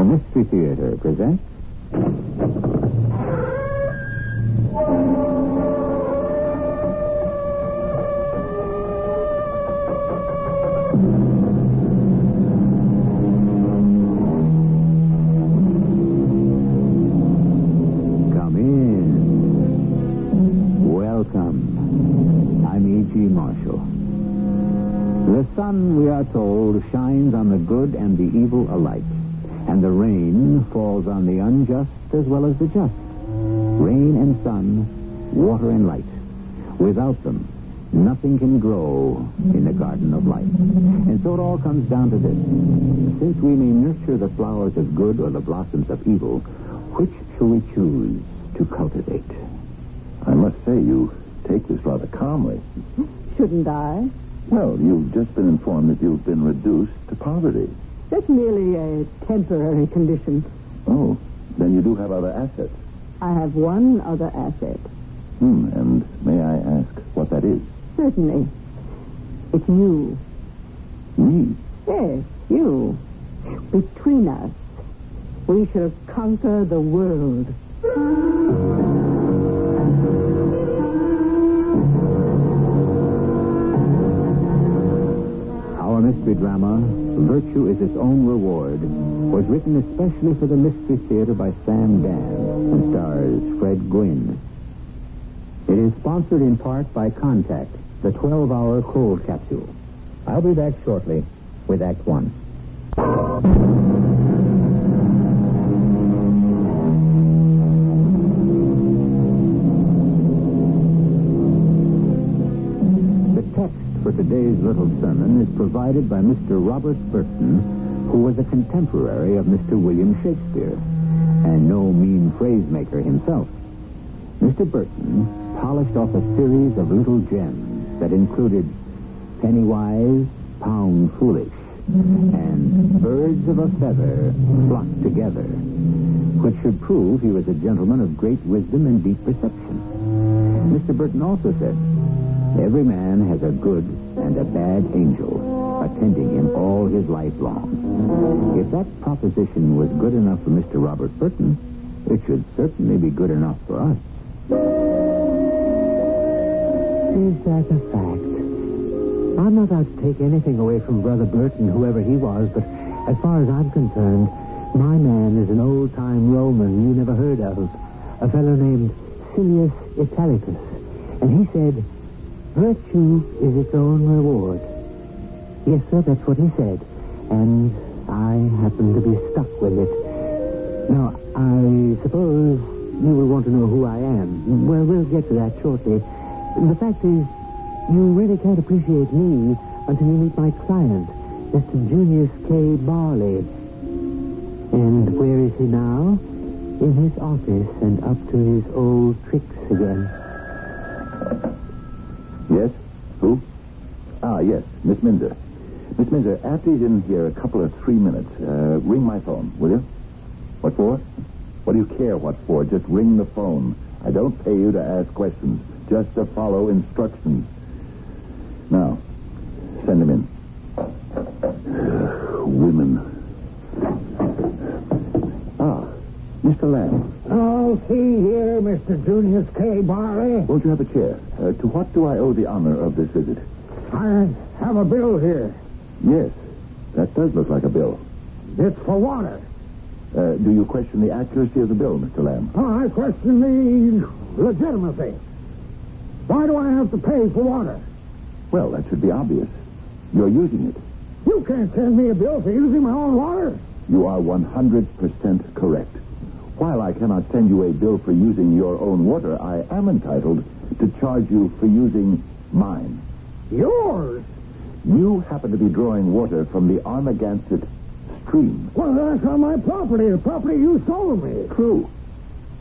Mystery Theater presents... Come in. Welcome. I'm E.G. Marshall. The sun, we are told, shines on the good and the evil alike. And the rain falls on the unjust as well as the just. Rain and sun, water and light. Without them, nothing can grow in the garden of life. And so it all comes down to this. Since we may nurture the flowers of good or the blossoms of evil, which shall we choose to cultivate? I must say, you take this rather calmly. Shouldn't I? Well, you've just been informed that you've been reduced to poverty. That's merely a temporary condition. Oh, then you do have other assets. I have one other asset. And may I ask what that is? Certainly. It's you. Me? Yes, you. Between us, we shall conquer the world. Our mystery drama, Virtue is Its Own Reward, was written especially for the Mystery Theater by Sam Dan and stars Fred Gwynne. It is sponsored in part by Contact, the 12-hour cold capsule. I'll be back shortly with Act One. The text for today's little sermon is provided by Mr. Robert Burton, who was a contemporary of Mr. William Shakespeare, and no mean phrase maker himself. Mr. Burton polished off a series of little gems that included penny wise, pound foolish, and birds of a feather flocked together, which should prove he was a gentleman of great wisdom and deep perception. Mr. Burton also said, every man has a good and a bad angel attending him all his life long. If that proposition was good enough for Mr. Robert Burton, it should certainly be good enough for us. Is that a fact? I'm not out to take anything away from Brother Burton, whoever he was, but as far as I'm concerned, my man is an old-time Roman you never heard of, a fellow named Silius Italicus. And he said, virtue is its own reward. Yes, sir, that's what he said. And I happen to be stuck with it. Now, I suppose you will want to know who I am. Well, we'll get to that shortly. The fact is, you really can't appreciate me until you meet my client, Mr. Junius K. Barley. And where is he now? In his office and up to his old tricks again. Yes? Who? Ah, yes, Miss Minzer. Miss Minzer, after he's in here a couple of 3 minutes, ring my phone, will you? What for? What do you care what for? Just ring the phone. I don't pay you to ask questions, just to follow instructions. Now, send him in. Women. Ah, Mr. Lamb. Oh, see here, Mr. Junius K. Barley. Won't you have a chair? To what do I owe the honor of this visit? I have a bill here. Yes, that does look like a bill. It's for water. Do you question the accuracy of the bill, Mr. Lamb? Oh, I question the legitimacy. Why do I have to pay for water? Well, that should be obvious. You're using it. You can't send me a bill for using my own water. You are 100% correct. While I cannot send you a bill for using your own water, I am entitled to charge you for using mine. Yours? You happen to be drawing water from the Armagansett stream. Well, that's on my property, the property you sold me. True.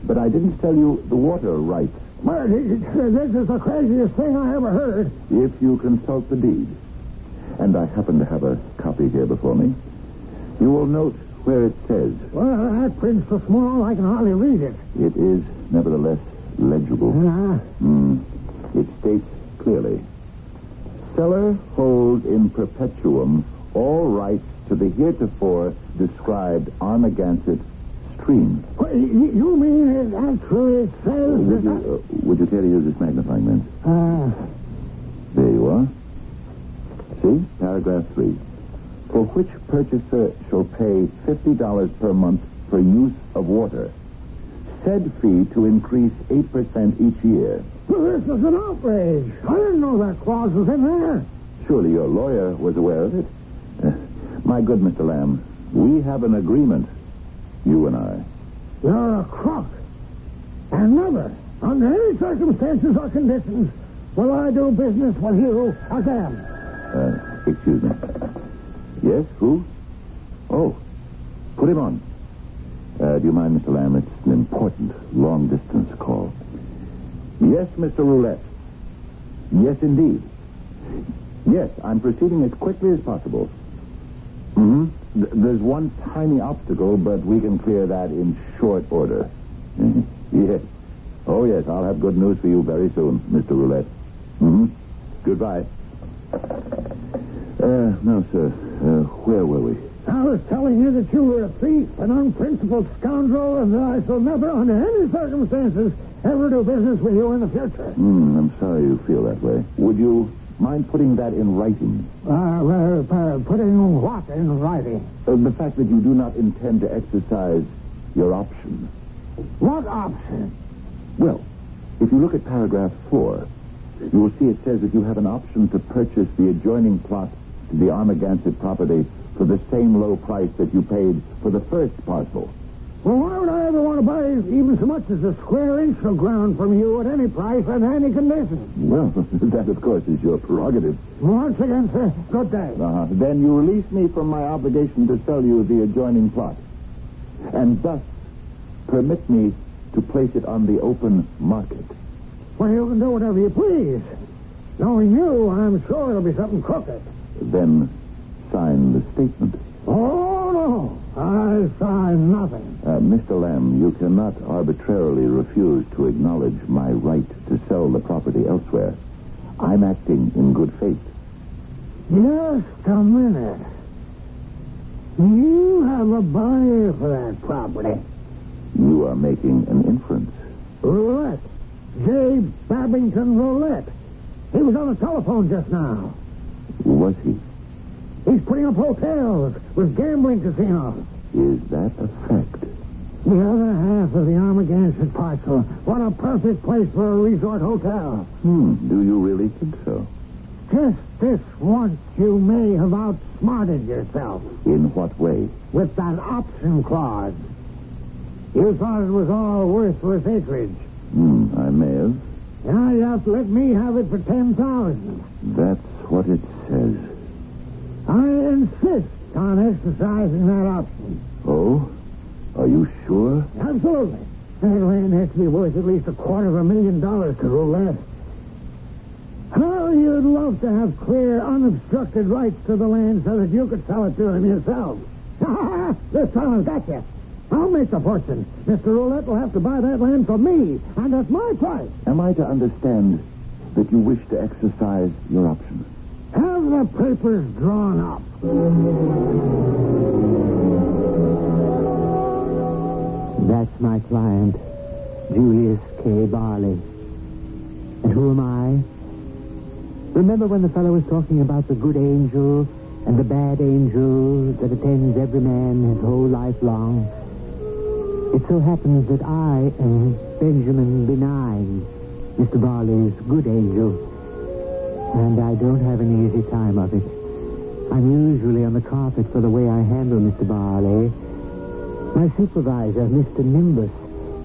But I didn't sell you the water rights. Well, this is the craziest thing I ever heard. If you consult the deed, and I happen to have a copy here before me, you will note where it says. Well, that print's so small I can hardly read it. It is, nevertheless, legible. It states clearly, seller holds in perpetuum all rights to the heretofore described Armagansett stream. You mean it actually says... Would you care to use this magnifying lens? There you are. See? Paragraph 3. For which purchaser shall pay $50 per month for use of water. Said fee to increase 8% each year. Well, this is an outrage. I didn't know that clause was in there. Surely your lawyer was aware of it. My good Mr. Lamb, we have an agreement, you and I. You're a crook. And never, under any circumstances or conditions, will I do business with you again. Excuse me. Yes, who? Oh, put him on. Do you mind, Mr. Lamb? It's an important long-distance call. Yes, Mr. Roulette. Yes, indeed. Yes, I'm proceeding as quickly as possible. Mm-hmm. There's one tiny obstacle, but we can clear that in short order. Yes. Oh, yes, I'll have good news for you very soon, Mr. Roulette. Mm-hmm. Goodbye. No, sir. Where were we? I was telling you that you were a thief, an unprincipled scoundrel, and that I shall never, under any circumstances, ever do business with you in the future. I'm sorry you feel that way. Would you mind putting that in writing? Putting what in writing? The fact that you do not intend to exercise your option. What option? Well, if you look at paragraph 4, you will see it says that you have an option to purchase the adjoining plot to the Armagansett property for the same low price that you paid for the first parcel. Well, why would I ever want to buy even so much as a square inch of ground from you at any price and any condition? Well, that, of course, is your prerogative. Once again, sir, good day. Then you release me from my obligation to sell you the adjoining plot, and thus permit me to place it on the open market. Well, you can do whatever you please. Knowing you, I'm sure it'll be something crooked. Then sign the statement. Oh, no. I sign nothing. Mr. Lamb, you cannot arbitrarily refuse to acknowledge my right to sell the property elsewhere. I'm acting in good faith. Just a minute. You have a buyer for that property. You are making an inference. Roulette. J. Babington Roulette. He was on the telephone just now. Was he? He's putting up hotels with gambling casinos. Is that a fact? The other half of the Armagansett parcel. What a perfect place for a resort hotel. Do you really think so? Just this once you may have outsmarted yourself. In what way? With that option clause. You thought it was all worthless acreage. I may have. Now you have to let me have it for $10,000. That's what it says. I insist on exercising that option. Oh? Are you sure? Absolutely. That land has to be worth at least $250,000 to Roulette. How you'd love to have clear, unobstructed rights to the land so that you could sell it to him yourself. This time I've got you. I'll make the fortune. Mr. Roulette will have to buy that land from me, and at my price. Am I to understand that you wish to exercise your option? Have the papers drawn up. That's my client, Julius K. Barley. And who am I? Remember when the fellow was talking about the good angel and the bad angel that attends every man his whole life long? It so happens that I am Benjamin Benign, Mr. Barley's good angel. And I don't have an easy time of it. I'm usually on the carpet for the way I handle Mr. Barley. My supervisor, Mr. Nimbus,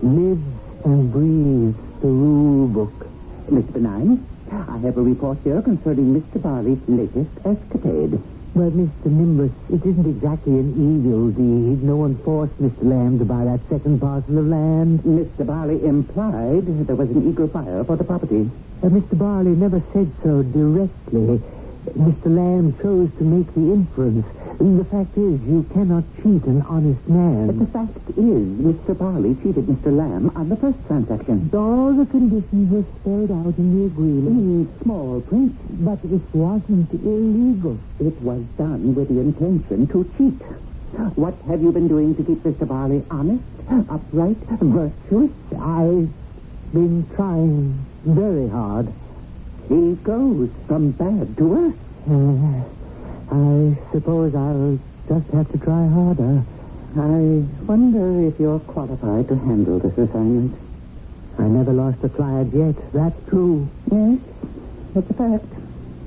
lives and breathes the rule book. Miss Benign, I have a report here concerning Mr. Barley's latest escapade. Well, Mr. Nimbus, it isn't exactly an evil deed. No one forced Mr. Lamb to buy that second parcel of land. Mr. Barley implied there was an eager buyer for the property. Mr. Barley never said so directly. Mr. Lamb chose to make the inference. The fact is, you cannot cheat an honest man. But the fact is, Mr. Barley cheated Mr. Lamb on the first transaction. All the conditions were spelled out in the agreement. In small print. But it wasn't illegal. It was done with the intention to cheat. What have you been doing to keep Mr. Barley honest, upright, virtuous? I've been trying very hard. He goes from bad to worse. I suppose I'll just have to try harder. I wonder if you're qualified to handle this assignment. I never lost a client yet. That's true. Yes, that's a fact.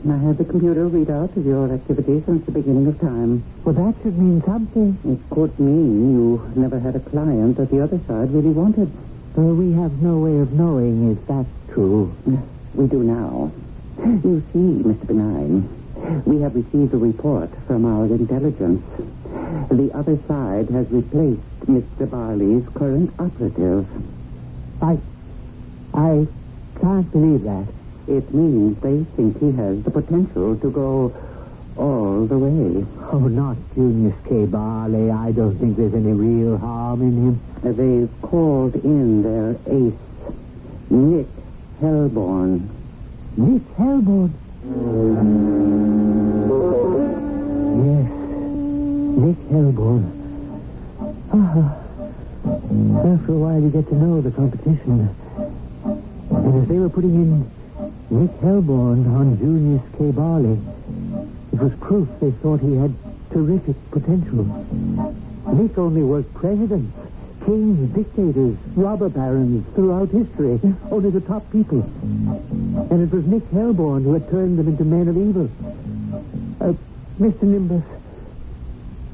I had the computer read out of your activity since the beginning of time. Well, that should mean something. It could mean you never had a client that the other side really wanted. We have no way of knowing if that's true. We do now. You see, Mr. Benign, we have received a report from our intelligence. The other side has replaced Mr. Barley's current operative. I can't believe that. It means they think he has the potential to go all the way. Oh, not Junius K. Barley. I don't think there's any real harm in him. They've called in their ace, Nick Hellborn. Nick Hellborn? Yes, Nick Hellborn. After a while, you get to know the competition. And as they were putting in Nick Hellborn on Junius K. Barley, it was proof they thought he had terrific potential. Nick only worked presidents, kings, dictators, robber barons throughout history, only the top people. And it was Nick Hellborn who had turned them into men of evil. Mr. Nimbus,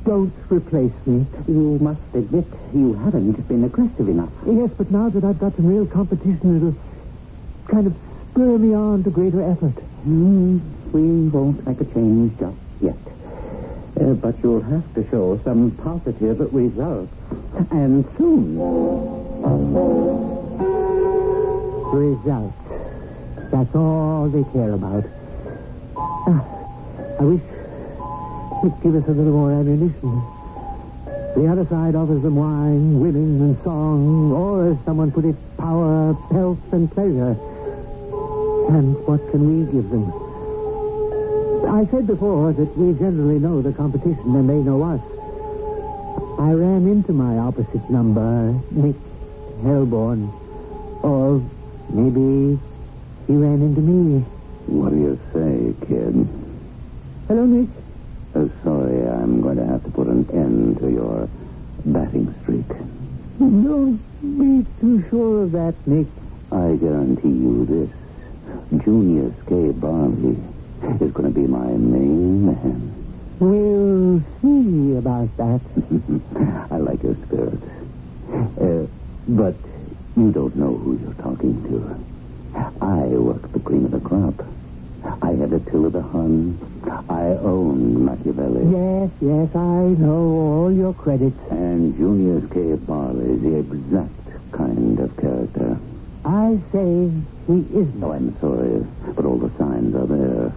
don't replace me. You must admit you haven't been aggressive enough. Yes, but now that I've got some real competition, it'll kind of spur me on to greater effort. We won't make a change just yet. But you'll have to show some positive results. And soon. Results. That's all they care about. I wish they'd give us a little more ammunition. The other side offers them wine, women, and song, or, as someone put it, power, health, and pleasure. And what can we give them? I said before that we generally know the competition and they know us. I ran into my opposite number, Nick Hellborn. Or maybe he ran into me. What do you say, kid? Hello, Nick. Sorry, I'm going to have to put an end to your batting streak. Don't be too sure of that, Nick. I guarantee you this. Junius K. Barley is going to be my main man. We'll see about that. I like your spirit. But you don't know who you're talking to. I worked the cream of the crop. I had a till of the Hun. I owned Machiavelli. Yes, I know all your credits. And Junius K. Barley is the exact kind of character. I say he isn't. Oh, I'm sorry, but all the signs are there.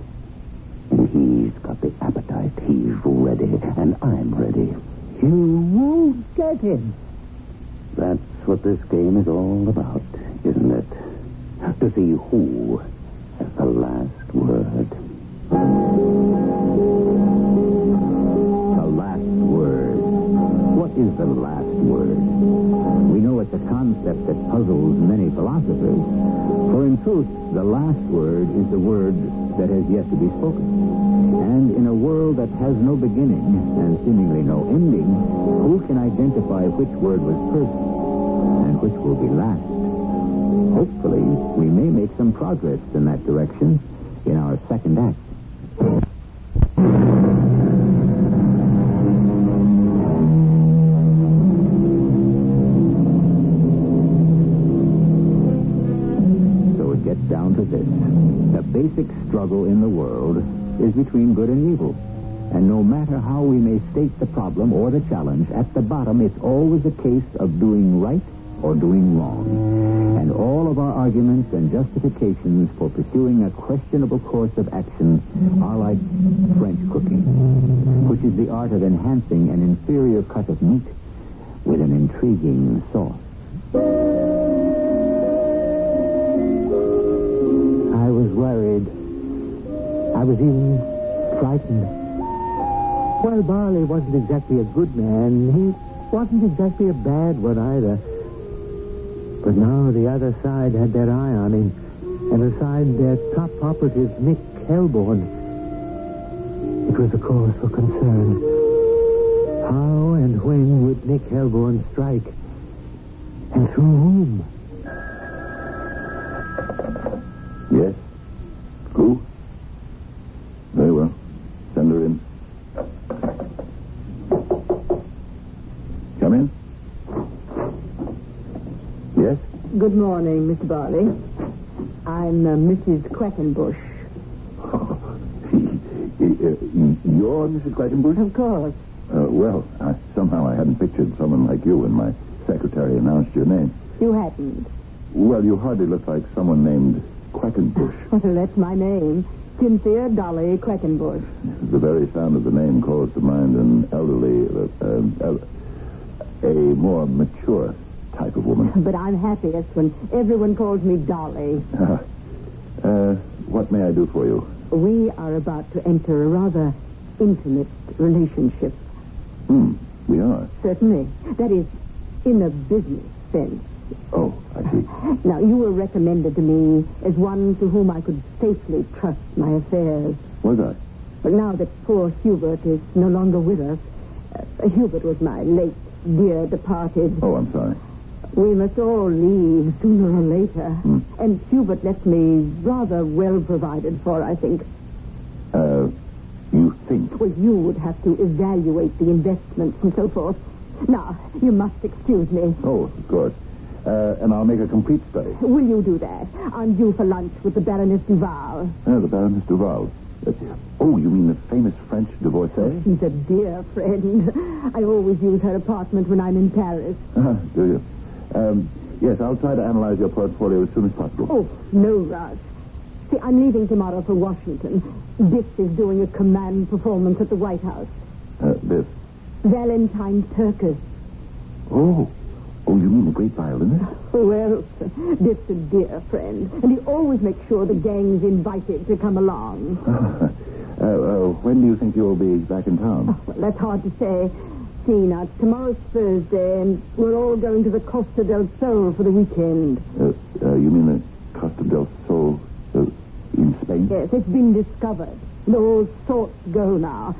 And he's got the appetite. He's ready, and I'm ready. You won't get him. That's what this game is all about, isn't it? To see who has the last word. The last word. What is the last word? We know it's a concept that puzzles many philosophers. For in truth, the last word is the word that has yet to be spoken. And in a world that has no beginning and seemingly no ending, who can identify which word was first and which will be last? Hopefully, we may make some progress in that direction in our second act. So it gets down to this. The basic struggle in the world is between good and evil. And no matter how we may state the problem or the challenge, at the bottom it's always a case of doing right or doing wrong. And all of our arguments and justifications for pursuing a questionable course of action are like French cooking, which is the art of enhancing an inferior cut of meat with an intriguing sauce. I was worried. I was even frightened. Well, Barley wasn't exactly a good man. He wasn't exactly a bad one either. But now the other side had their eye on him, and assigned their top operative, Nick Helborn. It was a cause for concern. How and when would Nick Helborn strike? And through whom? Yes? Who? Very well. Send her in. Come in. Yes? Good morning, Mr. Barley. I'm Mrs. Quackenbush. You're Mrs. Quackenbush? Of course. Well, somehow I hadn't pictured someone like you when my secretary announced your name. You hadn't? Well, you hardly look like someone named Quackenbush. Well, that's my name. Cynthia Dolly Quackenbush. The very sound of the name calls to mind an elderly, a more mature type of woman. But I'm happiest when everyone calls me Dolly. What may I do for you? We are about to enter a rather intimate relationship. We are. Certainly. That is, in a business sense. Oh, I see. Now, you were recommended to me as one to whom I could safely trust my affairs. Was I? But now that poor Hubert is no longer with us, Hubert was my late dear departed. Oh, I'm sorry. We must all leave sooner or later. And Hubert left me rather well provided for, I think. You think? Well, you would have to evaluate the investments and so forth. Now, you must excuse me. Oh, of course. And I'll make a complete study. Will you do that? I'm due for lunch with the Baroness Duval. The Baroness Duval. Oh, you mean the famous French divorcee? She's a dear friend. I always use her apartment when I'm in Paris. Do you? Yes, I'll try to analyze your portfolio as soon as possible. Oh, no rush. See, I'm leaving tomorrow for Washington. Biff is doing a command performance at the White House. Biff? Valentine Turkus. Oh, you mean the great violinist? Well, Biff's a dear friend, and he always makes sure the gang's invited to come along. When do you think you'll be back in town? Oh, well, that's hard to say. See, now, tomorrow's Thursday, and we're all going to the Costa del Sol for the weekend. You mean the Costa del Sol in Spain? Yes, it's been discovered. And all sorts go now.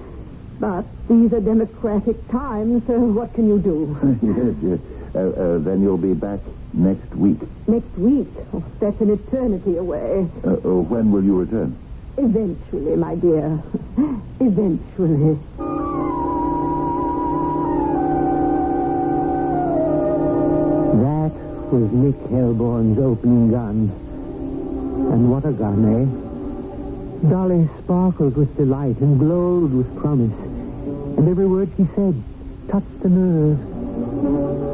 But these are democratic times, so what can you do? Yes. Then you'll be back next week. Next week? Oh, that's an eternity away. When will you return? Eventually, my dear. Eventually. That was Nick Helborn's opening gun. And what a gun, eh? Dolly sparkled with delight and glowed with promise. And every word she said touched the nerve.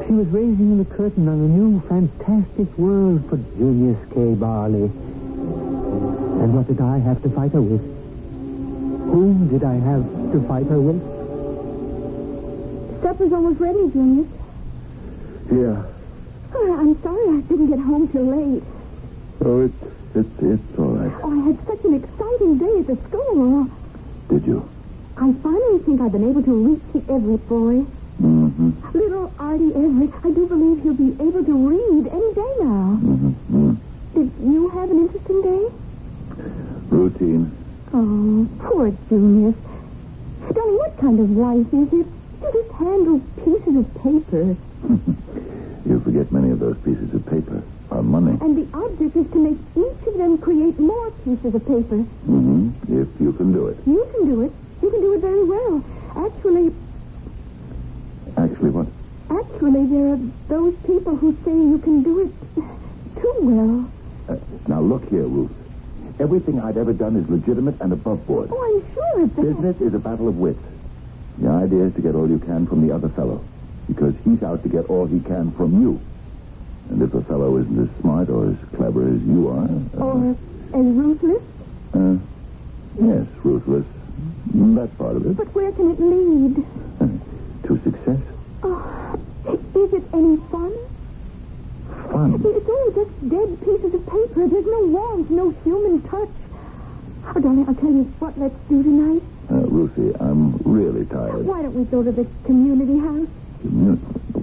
She was raising the curtain on a new, fantastic world for Junius K. Barley. And what did I have to fight her with? Whom did I have to fight her with? Supper's almost ready, Junius. Yeah. Oh, I'm sorry I didn't get home till late. Oh, it's all right. Oh, I had such an exciting day at the school. Did you? I finally think I've been able to reach the Everett boy. Mm-hmm. Little Artie Everett, I do believe he'll be able to read any day now. Mm-hmm. Did you have an interesting day? Routine. Oh, poor Junius. Darling, what kind of life is it? You just handle pieces of paper. You forget many of those pieces of paper are money. And the object is to make each of them create more pieces of paper. Mm-hmm. If you can do it. You can do it. You can do it very well. Actually, what? Actually, there are those people who say you can do it too well. Now, look here, Ruth. Everything I've ever done is legitimate and above board. Oh, I'm sure of that. Business is a battle of wits. The idea is to get all you can from the other fellow, because he's out to get all he can from you. And if a fellow isn't as smart or as clever as you are... Or as ruthless? Yes, ruthless. That's part of it. But where can it lead? To success. Oh, is it any fun? Fun? It's only just dead pieces of paper. There's no warmth, no human touch. Oh, darling, I'll tell you what let's do tonight. Ruthie, I'm really tired. Why don't we go to the community house?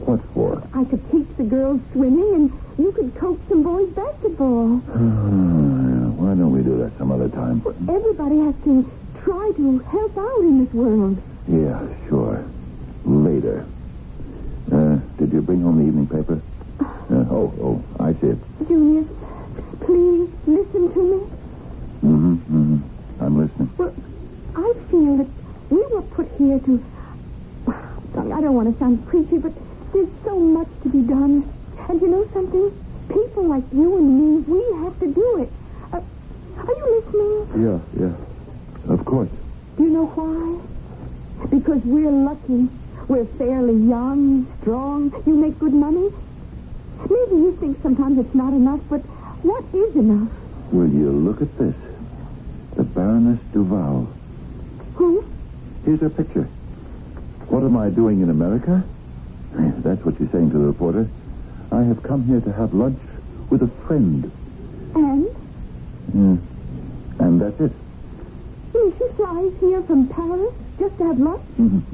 What for? I could teach the girls swimming, and you could coach some boys basketball. Why don't we do that some other time? Well, everybody has to try to help out in this world. Yeah, sure. Later. Did you bring home the evening paper? I see it. Junius, please listen to me. I'm listening. Well, I feel that we were put here to... Darling, I don't want to sound preachy, but there's so much to be done. And you know something? People like you and me, we have to do it. Are you listening? Yeah. Of course. Do you know why? Because we're lucky. We're fairly young, strong. You make good money. Maybe you think sometimes it's not enough, but what is enough? Will you look at this? The Baroness Duval. Who? Here's her picture. What am I doing in America? That's what she's saying to the reporter. I have come here to have lunch with a friend. And? And that's it. You mean she flies here from Paris just to have lunch?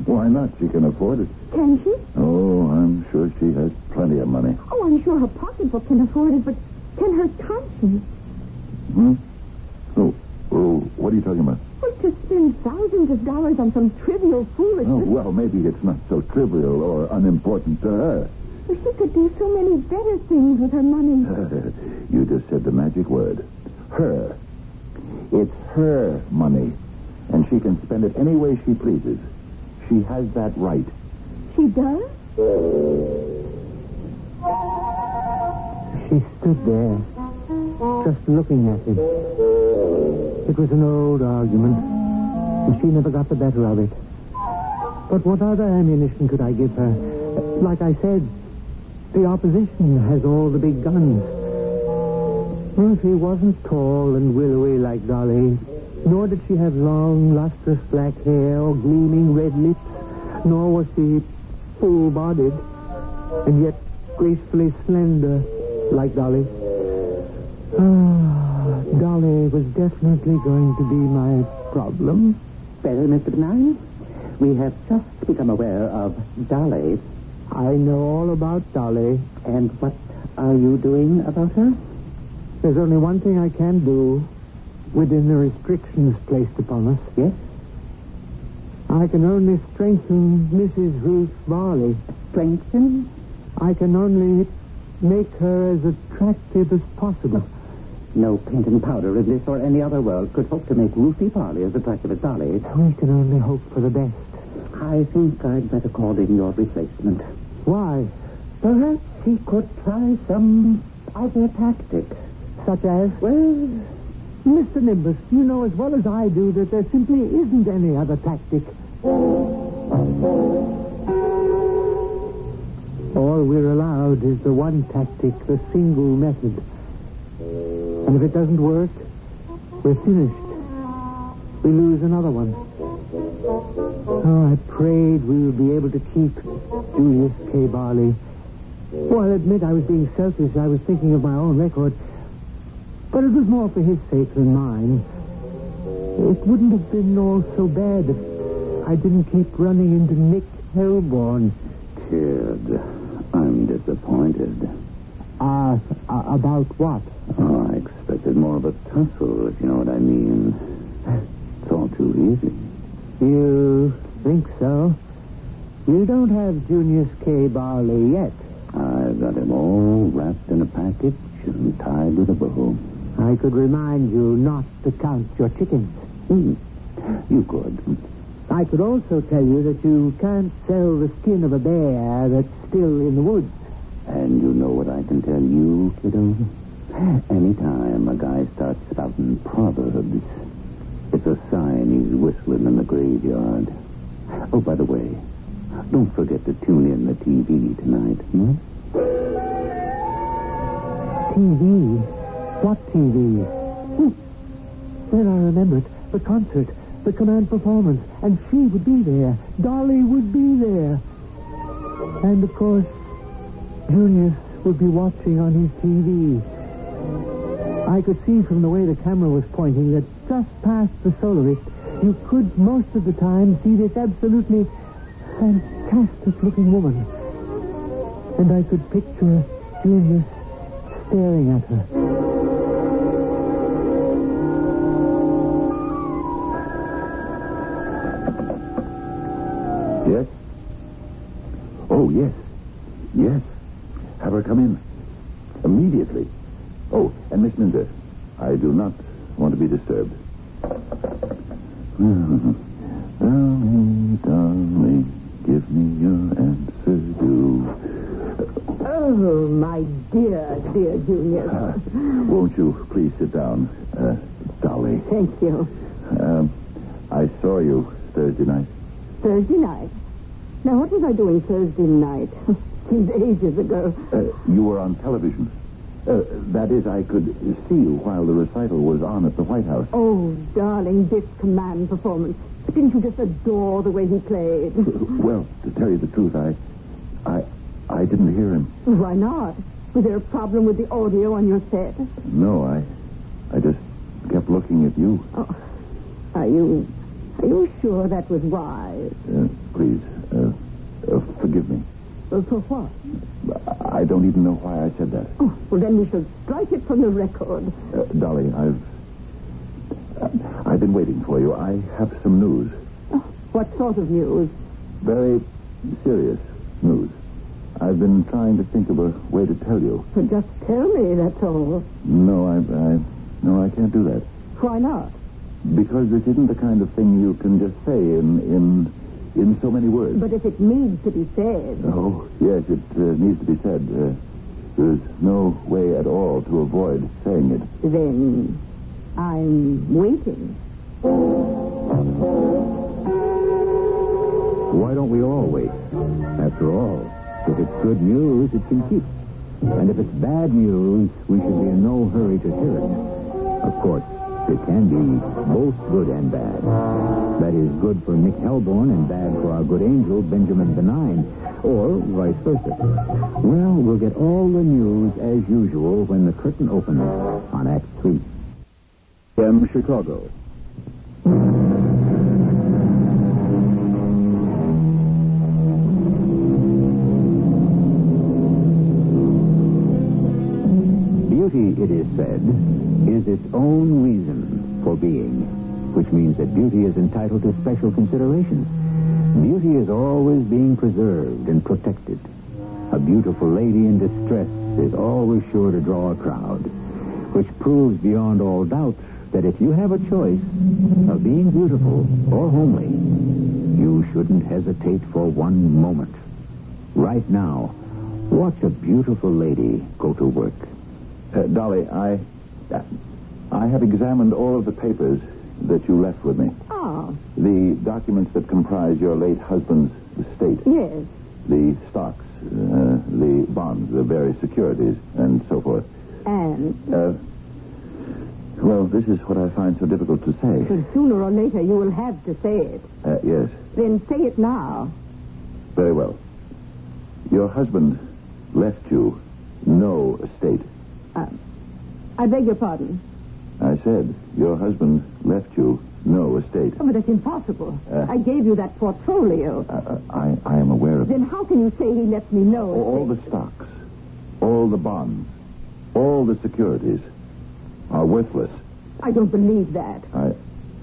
Why not? She can afford it. Can she? Oh, I'm sure she has plenty of money. Oh, I'm sure her pocketbook can afford it, but can her conscience? Oh, what are you talking about? Well, to spend thousands of dollars on some trivial foolishness. Oh, well, maybe it's not so trivial or unimportant to her. Well, she could do so many better things with her money. You just said the magic word. Her. It's her money. And she can spend it any way she pleases. She has that right. She does? She stood there, just looking at him. It was an old argument, and she never got the better of it. But what other ammunition could I give her? Like I said, the opposition has all the big guns. Ruthie wasn't tall and willowy like Dolly, nor did she have long, lustrous black hair or gleaming red lips, nor was she full-bodied, and yet gracefully slender like Dolly. Dolly was definitely going to be my problem. Well, Mr. Benign, we have just become aware of Dolly. I know all about Dolly. And what are you doing about her? There's only one thing I can do within the restrictions placed upon us. Yes? I can only strengthen Mrs. Ruth Varley. Strengthen? I can only make her as attractive as possible. No paint and powder in this or any other world could hope to make Ruthie Varley as attractive as Dolly. We can only hope for the best. I think I'd better call in your replacement. Why? Perhaps he could try some other tactic. Such as? Well, Mr. Nimbus, you know as well as I do that there simply isn't any other tactic. All we're allowed is the one tactic, the single method. And if it doesn't work, we're finished. We lose another one. Oh, I prayed we would be able to keep Julius K. Barley. Oh, I'll admit I was being selfish. I was thinking of my own record. But it was more for his sake than mine. It wouldn't have been all so bad if I didn't keep running into Nick Hellborn. Kid, I'm disappointed. About what? Oh, I expected more of a tussle, if you know what I mean. It's all too easy. You think so? You don't have Junius K. Barley yet. I've got him all wrapped in a package and tied with a bow. I could remind you not to count your chickens. You could. I could also tell you that you can't sell the skin of a bear that's still in the woods. And you know what I can tell you, kiddo? Anytime a guy starts spouting proverbs, it's a sign he's whistling in the graveyard. Oh, by the way, don't forget to tune in the TV tonight, TV? What TV? Then I remembered the concert, the command performance, and she would be there. Dolly would be there. And, of course, Junius would be watching on his TV. I could see from the way the camera was pointing that just past the soloist, you could most of the time see this absolutely fantastic-looking woman. And I could picture Junius staring at her. Yes? Oh, yes. Yes. Have her come in. Immediately. Oh, and Miss Minder, I do not want to be disturbed. Darling, darling, give me your answer, do. Oh, my dear Junius. Won't you please sit down, Dolly? Thank you. I saw you Thursday night. Thursday night? Now, what was I doing Thursday night? Seems ages ago. You were on television. That is, I could see you while the recital was on at the White House. Oh, darling, this command performance. Didn't you just adore the way he played? Well, to tell you the truth, I didn't hear him. Why not? Was there a problem with the audio on your set? No, I just kept looking at you. Oh, are you sure that was wise? Please, forgive me. For what? I don't even know why I said that. Oh, well, then we shall strike it from the record. Dolly, I've been waiting for you. I have some news. Oh, what sort of news? Very serious news. I've been trying to think of a way to tell you. Well, just tell me, that's all. No, I can't do that. Why not? Because this isn't the kind of thing you can just say in so many words. But if it needs to be said... Oh, yes, it needs to be said. There's no way at all to avoid saying it. Then I'm waiting. Why don't we all wait? After all, if it's good news, it can keep. And if it's bad news, we should be in no hurry to hear it. Of course, it can be both good and bad. That is, good for Nick Helborn and bad for our good angel, Benjamin Benign, or vice versa. Well, we'll get all the news as usual when the curtain opens on Act 3. From Chicago. Beauty, it is said, is its own reason for being, which means that beauty is entitled to special consideration. Beauty is always being preserved and protected. A beautiful lady in distress is always sure to draw a crowd, which proves beyond all doubt that if you have a choice of being beautiful or homely, you shouldn't hesitate for one moment. Right now, watch a beautiful lady go to work. Dolly, I have examined all of the papers that you left with me. Oh. The documents that comprise your late husband's estate. Yes. The stocks, the bonds, the various securities, and so forth. And? Well, this is what I find so difficult to say. But sooner or later you will have to say it. Yes. Then say it now. Very well. Your husband left you no estate. I beg your pardon. I said your husband left you no estate. Oh, but that's impossible. I gave you that portfolio. I am aware of it. Then how can you say he left me no estate? All the stocks, all the bonds, all the securities are worthless. I don't believe that.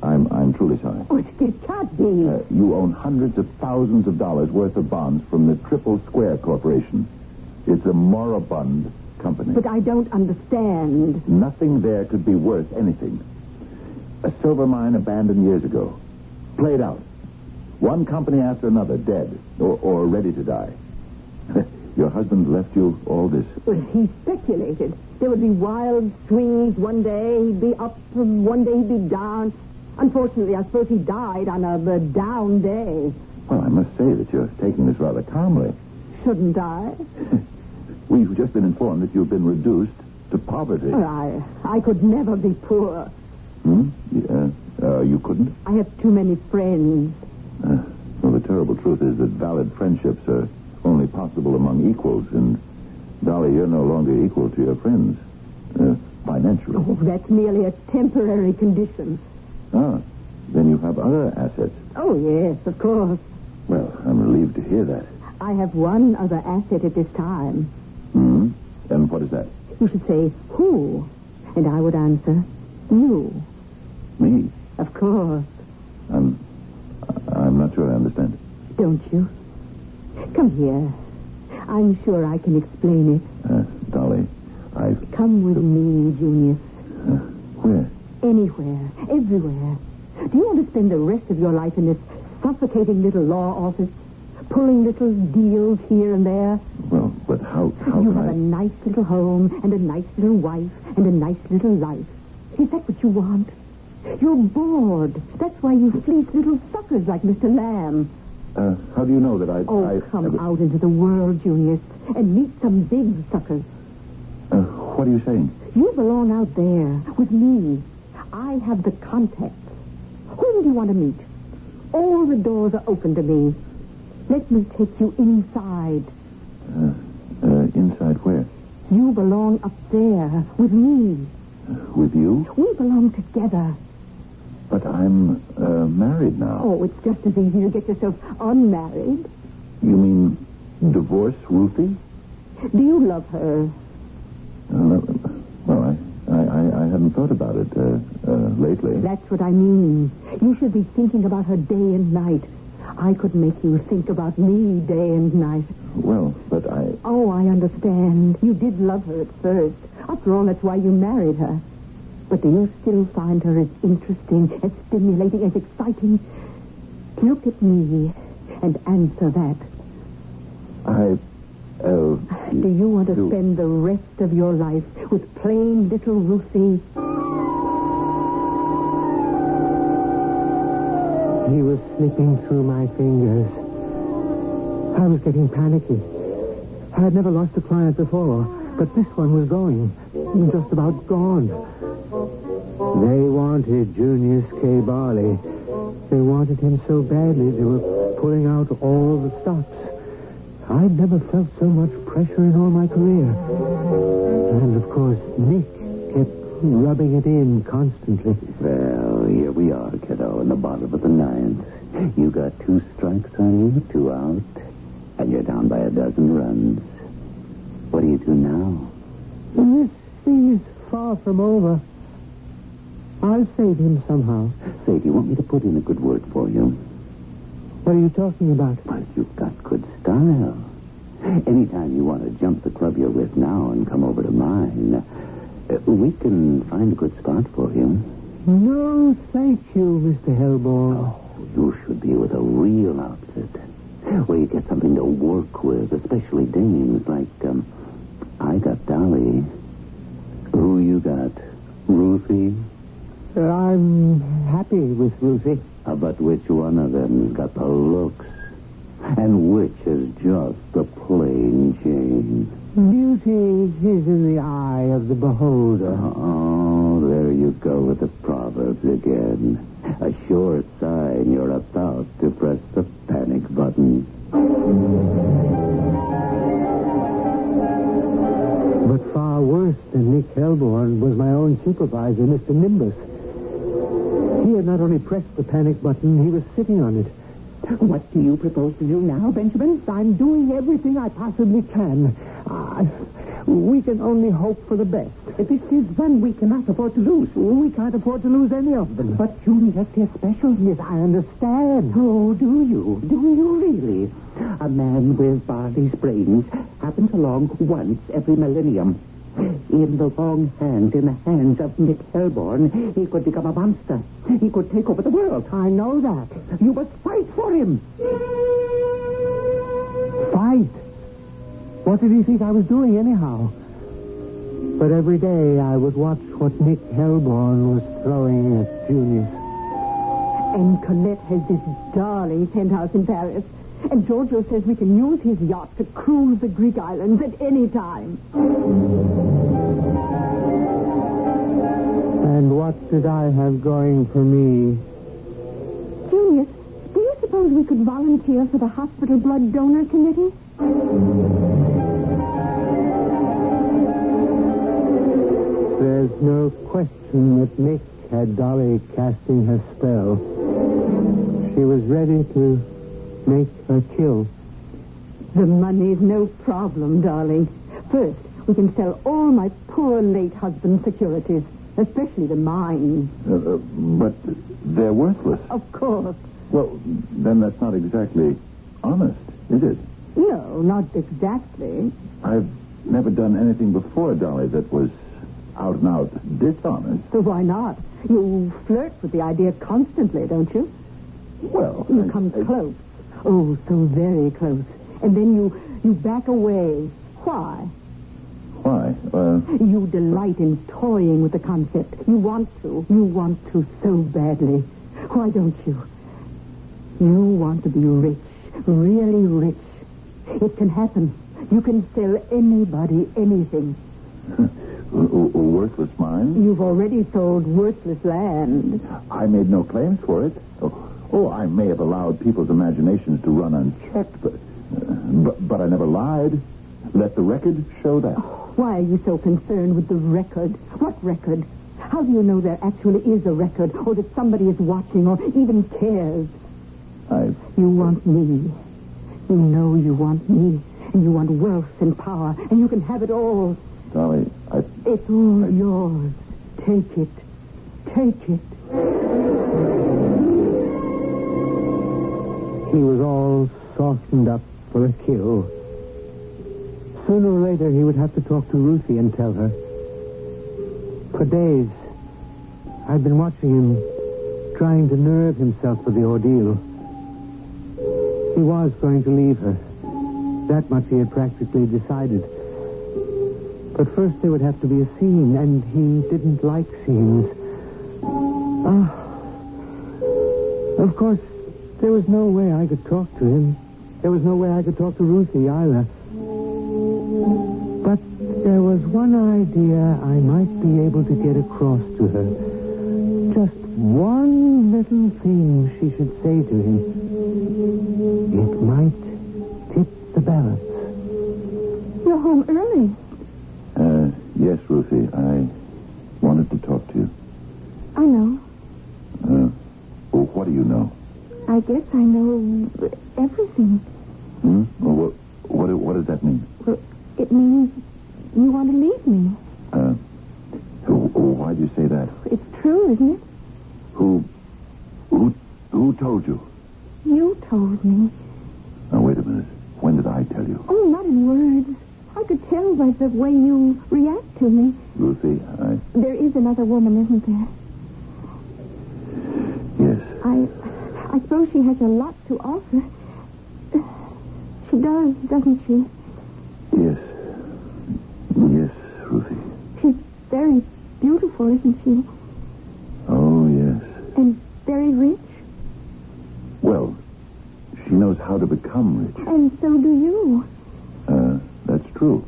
I'm truly sorry. Oh, it can't be. You own hundreds of thousands of dollars worth of bonds from the Triple Square Corporation. It's a moribund company. But I don't understand. Nothing there could be worth anything. A silver mine abandoned years ago. Played out. One company after another dead or ready to die. Your husband left you all this. Well, he speculated. There would be wild swings. One day he'd be up, and one day he'd be down. Unfortunately, I suppose he died on a down day. Well, I must say that you're taking this rather calmly. Shouldn't I? We've just been informed that you've been reduced to poverty. I could never be poor. You couldn't? I have too many friends. Well, the terrible truth is that valid friendships are only possible among equals, and, Dolly, you're no longer equal to your friends, financially. Oh, that's merely a temporary condition. Ah, then you have other assets. Oh, yes, of course. Well, I'm relieved to hear that. I have one other asset at this time. And what is that? You should say, who? And I would answer, you. Me? Of course. I'm not sure I understand. Don't you? Come here. I'm sure I can explain it. Dolly, Come with me, Junius. Where? Anywhere. Everywhere. Do you want to spend the rest of your life in this suffocating little law office? Pulling little deals here and there? Well, but how You can have a nice little home and a nice little wife and a nice little life. Is that what you want? You're bored. That's why you fleece little suckers like Mr. Lamb. How do you know that I... Come out into the world, Junius, and meet some big suckers. What are you saying? You belong out there with me. I have the contacts. Whom do you want to meet? All the doors are open to me. Let me take you inside. Inside where? You belong up there with me. With you? We belong together. But I'm married now. Oh, it's just as easy to get yourself unmarried. You mean divorce Ruthie? Do you love her? Well, I hadn't thought about it lately. That's what I mean. You should be thinking about her day and night. I could make you think about me day and night. Well, but I... Oh, I understand. You did love her at first. After all, that's why you married her. But do you still find her as interesting, as stimulating, as exciting? Look at me and answer that. Do you want to spend the rest of your life with plain little Ruthie? He was slipping through my fingers. I was getting panicky. I had never lost a client before, but this one was going. Just about gone. They wanted Junius K. Barley. They wanted him so badly they were pulling out all the stops. I'd never felt so much pressure in all my career. And, of course, Nick kept rubbing it in constantly. Well, here we are, kiddo, in the bottom of the ninth. You got 2 strikes on you, 2 out, and you're down by 12 runs. What do you do now? This thing is far from over. I'll save him somehow. Say, do you want me to put in a good word for you? What are you talking about? Well, you've got good style. Anytime you want to jump the club you're with now and come over to mine, we can find a good spot for you. No, thank you, Mr. Hellborn. Oh, you should be with a real outfit, where you get something to work with, especially dames like, I got Dolly. Who you got? Ruthie? I'm happy with Ruthie. But which one of them's got the looks? And which is just the plain Jane? Beauty is in the eye of the beholder. Oh, there you go with the proverbs again. A sure sign you're about to press the panic button. But far worse than Nick Hellborn was my own supervisor, Mr. Nimbus. He had not only pressed the panic button, he was sitting on it. What do you propose to do now, Benjamin? I'm doing everything I possibly can. We can only hope for the best. This is one we cannot afford to lose. We can't afford to lose any of them. But Junius is special. Yes, I understand. Oh, do you? Do you really? A man with Barley's brains happens along once every millennium. In the wrong hands, in the hands of Nick Hellborn, he could become a monster. He could take over the world. I know that. You must fight for him. Fight? What did he think I was doing anyhow? But every day I would watch what Nick Hellborn was throwing at Junius. And Colette has this darling penthouse in Paris. And Giorgio says we can use his yacht to cruise the Greek islands at any time. And what did I have going for me? Junius, do you suppose we could volunteer for the hospital blood donor committee? There's no question that Nick had Dolly casting her spell. She was ready to make her kill. The money's no problem, darling. First, we can sell all my poor late husband's securities, especially the mines. But they're worthless. Of course. Well, then that's not exactly honest, is it? No, not exactly. I've never done anything before, Dolly, that was out and out dishonest. So why not? You flirt with the idea constantly, don't you? Well, You come close. Oh, so very close. And then you back away. Why? Why? You delight in toying with the concept. You want to. You want to so badly. Why don't you? You want to be rich. Really rich. It can happen. You can sell anybody anything. Worthless mine? You've already sold worthless land. I made no claims for it. Oh, I may have allowed people's imaginations to run unchecked, but I never lied. Let the record show that. Why are you so concerned with the record? What record? How do you know there actually is a record, or that somebody is watching, or even cares? You want me. You know you want me. And you want wealth and power, and you can have it all. Dolly, It's all yours. Take it. Take it. He was all softened up for a kill. Sooner or later, he would have to talk to Ruthie and tell her. For days, I'd been watching him, trying to nerve himself for the ordeal. He was going to leave her. That much he had practically decided. But first there would have to be a scene, and he didn't like scenes. Of course, there was no way I could talk to him. There was no way I could talk to Ruthie either. But there was one idea I might be able to get across to her. Just one little thing she should say to him. It might tip the balance. You're home early. Yes, Ruthie, I wanted to talk to you. I know. Well, what do you know? I guess I know everything. Well, what does that mean? Well, it means you want to leave me. Why do you say that? It's true, isn't it? Who told you? You told me. Now, wait a minute. When did I tell you? Oh, not in words. I could tell by the way you react to me. Ruthie, There is another woman, isn't there? Yes. I suppose she has a lot to offer. She does, doesn't she? Yes. Yes, Ruthie. She's very beautiful, isn't she? Oh, yes. And very rich. Well, she knows how to become rich. And so do you. That's true.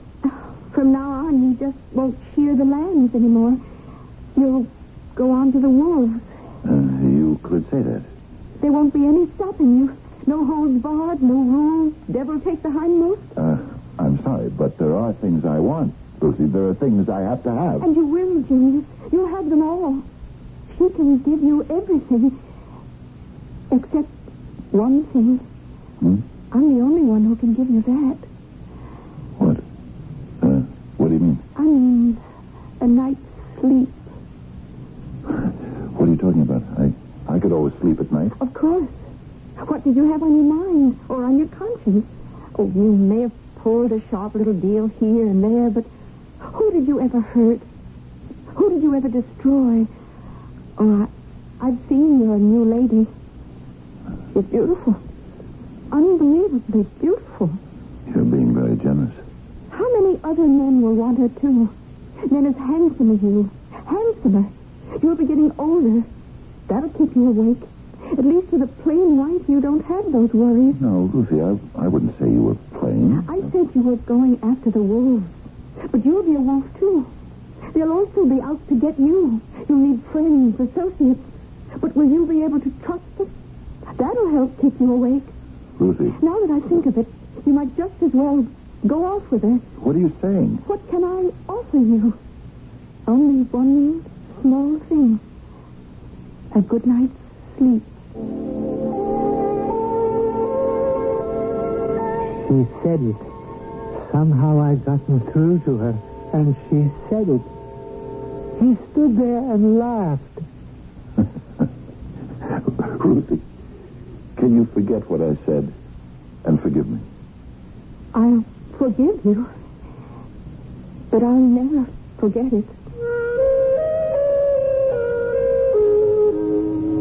From now on, you just won't shear the lambs anymore. You'll go on to the wolves. You could say that. There won't be any stopping you. No holds barred, no rules. Devil take the hindmost. I'm sorry, but there are things I want, Lucy. There are things I have to have. And you will, Junius. You'll have them all. She can give you everything. Except one thing. I'm the only one who can give you that. What? What do you mean? I mean, a night's sleep. What are you talking about? I could always sleep at night. Of course. What did you have on your mind or on your conscience? Oh, you may have pulled a sharp little deal here and there, but who did you ever hurt? Who did you ever destroy? Oh, I've seen your new lady. She's beautiful. Unbelievably beautiful. You're being very generous. How many other men will want her, too? Men as handsome as you. Handsomer. You'll be getting older. That'll keep you awake. At least with a plain wife, you don't have those worries. No, Lucy, I wouldn't say you were plain. I said you were going after the wolves. But you'll be a wolf, too. They'll also be out to get you. You'll need friends, associates. But will you be able to trust them? That'll help keep you awake. Lucy. Now that I think of it, you might just as well go off with it. What are you saying? What can I offer you? Only one small thing. A good night's sleep. She said it. Somehow I'd gotten through to her, and she said it. He stood there and laughed. Ruthie, can you forget what I said and forgive me? I'll forgive you, but I'll never forget it.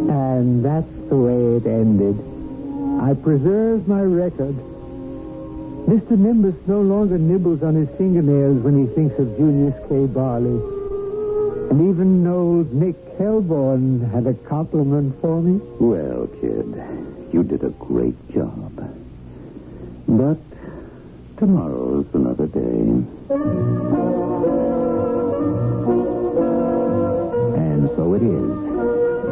And that's the way it ended. I preserved my record. Mr. Nimbus no longer nibbles on his fingernails when he thinks of Junius K. Barley. And even old Nick Helborn had a compliment for me. Well, kid, you did a great job. But tomorrow's another day. And so it is.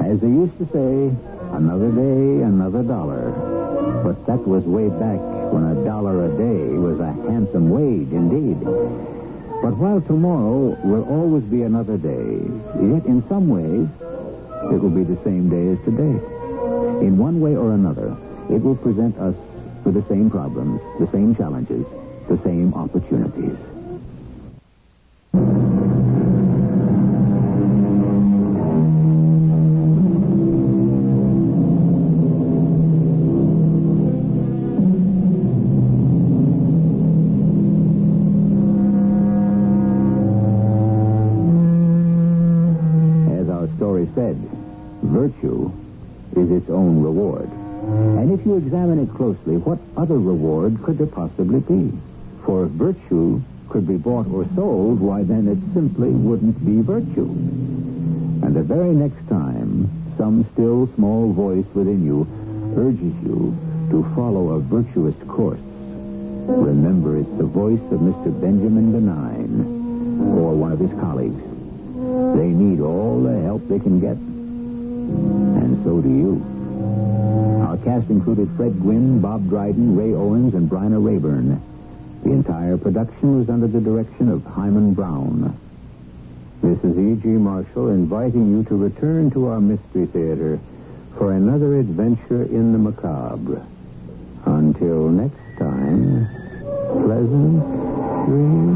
As they used to say, another day, another dollar. But that was way back when $1 a day was a handsome wage indeed. But while tomorrow will always be another day, yet in some ways, it will be the same day as today. In one way or another, it will present us with the same problems, the same challenges, the same opportunities. Said, virtue is its own reward. And if you examine it closely, what other reward could there possibly be? For if virtue could be bought or sold, why then it simply wouldn't be virtue. And the very next time some still small voice within you urges you to follow a virtuous course, remember it's the voice of Mr. Benjamin Benign or one of his colleagues. They need all the help they can get. And so do you. Our cast included Fred Gwynn, Bob Dryden, Ray Owens, and Bryna Rayburn. The entire production was under the direction of Hyman Brown. This is E.G. Marshall inviting you to return to our Mystery Theater for another adventure in the macabre. Until next time, pleasant dreams.